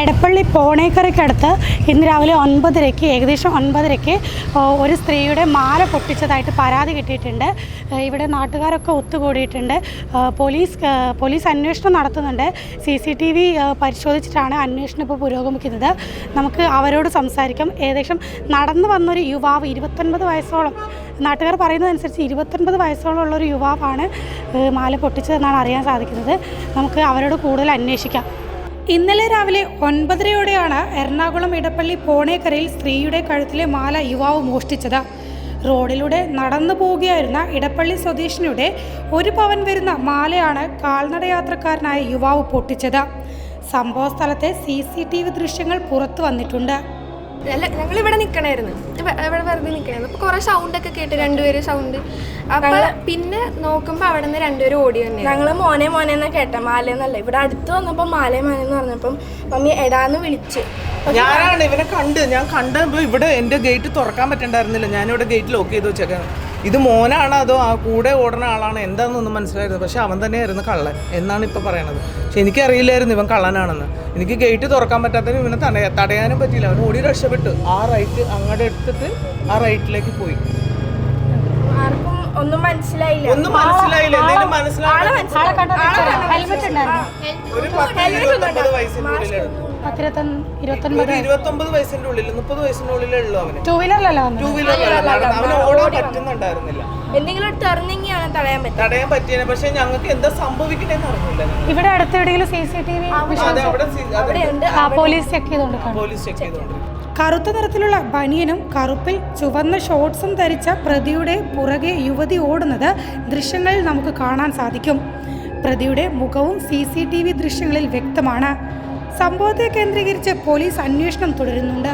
എടപ്പള്ളി പോണേക്കരയ്ക്കടുത്ത് ഇന്ന് രാവിലെ 9:30 ഏകദേശം 9:30 ഒരു സ്ത്രീയുടെ മാല പൊട്ടിച്ചതായിട്ട് പരാതി കിട്ടിയിട്ടുണ്ട്. ഇവിടെ നാട്ടുകാരൊക്കെ ഒത്തുകൂടിയിട്ടുണ്ട്. പോലീസ് അന്വേഷണം നടത്തുന്നുണ്ട്. CCTV പരിശോധിച്ചിട്ടാണ് അന്വേഷണം ഇപ്പോൾ പുരോഗമിക്കുന്നത്. നമുക്ക് അവരോട് സംസാരിക്കാം. ഏകദേശം നടന്നു വന്നൊരു യുവാവ് 29 വയസ്സോളം, നാട്ടുകാർ പറയുന്നതനുസരിച്ച് 29 വയസ്സോളം ഉള്ളൊരു യുവാവാണ് മാല പൊട്ടിച്ചതെന്നാണ് അറിയാൻ സാധിക്കുന്നത്. നമുക്ക് അവരോട് കൂടുതൽ അന്വേഷിക്കാം. ഇന്നലെ രാവിലെ 9:30 എറണാകുളം ഇടപ്പള്ളി പോണേക്കരയിൽ സ്ത്രീയുടെ കഴുത്തിലെ മാല യുവാവ് മോഷ്ടിച്ചത്. റോഡിലൂടെ നടന്നു പോവുകയായിരുന്ന ഇടപ്പള്ളി സ്വദേശിനിയുടെ 1 പവൻ വരുന്ന മാലയാണ് കാൽനടയാത്രക്കാരനായ യുവാവ് പൊട്ടിച്ചത്. സംഭവ സ്ഥലത്തെ CCTV ദൃശ്യങ്ങൾ പുറത്തു വന്നിട്ടുണ്ട്. ഞങ്ങളിവിടെ നിൽക്കണമായിരുന്നു, ഇവിടെ വെറുതെ നിൽക്കണമായിരുന്നു. അപ്പോൾ കുറേ സൗണ്ടൊക്കെ കേട്ട്, രണ്ടുപേര് സൗണ്ട്. അപ്പോൾ പിന്നെ നോക്കുമ്പോൾ അവിടെ നിന്ന് രണ്ടുപേരും ഓടി തന്നെ. ഞങ്ങൾ മോനെ മോനെന്നാ കേട്ട, മാലയെന്നല്ല. ഇവിടെ അടുത്ത് വന്നപ്പോൾ മാലയെന്ന് പറഞ്ഞപ്പം മമ്മി എടാന്ന് വിളിച്ച്. ഞാനാണ് ഇവനെ ഞാൻ കണ്ടപ്പോൾ ഇവിടെ എൻ്റെ ഗേറ്റ് തുറക്കാൻ പറ്റണ്ടായിരുന്നില്ല. ഞാനിവിടെ ഗേറ്റ് ലോക്ക് ചെയ്ത് വെച്ചേക്കാണ്. ഇത് മോനാണ് അതോ ആ കൂടെ ഓടുന്ന ആളാണ് എന്താണെന്നൊന്നും മനസ്സിലായിരുന്നു. പക്ഷെ അവൻ തന്നെയായിരുന്നു കള്ളൻ എന്നാണ് ഇപ്പോൾ പറയണത്. പക്ഷെ എനിക്കറിയില്ലായിരുന്നു ഇവൻ കള്ളനാണെന്ന്. എനിക്ക് ഗേറ്റ് തുറക്കാൻ പറ്റാത്തതിന് ഇവനെ തടയാനും പറ്റിയില്ല. അവൻ ഓടി രക്ഷപ്പെട്ടു. ആ റൈറ്റ് അങ്ങോട്ട് എടുത്തിട്ട് ആ റൈറ്റിലേക്ക് പോയി. ആർക്കും ഒന്നും മനസ്സിലായില്ല. എന്തെങ്കിലും മനസ്സിലായി. ഒരു 29 വയസ്സിൻ്റെ ഉള്ളിലാണ്. 29 വയസ്സിന്റെ ഉള്ളിൽ 30 വയസ്സിന്റെ ഉള്ളിലേ ഉള്ളൂ അവന്. ടൂ വീലറിലല്ല അവന് ഓടാൻ പറ്റുന്നുണ്ടായിരുന്നില്ല. എന്തെങ്കിലും ഇറങ്ങിയാണ് തടയാൻ പറ്റിയ. പക്ഷെ ഞങ്ങൾക്ക് എന്താ സംഭവിക്കണേന്ന് അറിഞ്ഞില്ല. ഇവിടെ അടുത്തെവിടെയെങ്കിലും CCTV പോലീസ് ചെക്ക് ചെയ്തോണ്ട്. കറുത്ത നിറത്തിലുള്ള ബനിയനും കറുപ്പിൽ ചുവന്ന ഷോർട്ട്സും ധരിച്ച പ്രതിയുടെ പുറകെ യുവതി ഓടുന്നത് ദൃശ്യങ്ങളിൽ നമുക്ക് കാണാൻ സാധിക്കും. പ്രതിയുടെ മുഖവും CCTV ദൃശ്യങ്ങളിൽ വ്യക്തമാണ്. സംഭവത്തെ കേന്ദ്രീകരിച്ച് പോലീസ് അന്വേഷണം തുടരുന്നുണ്ട്.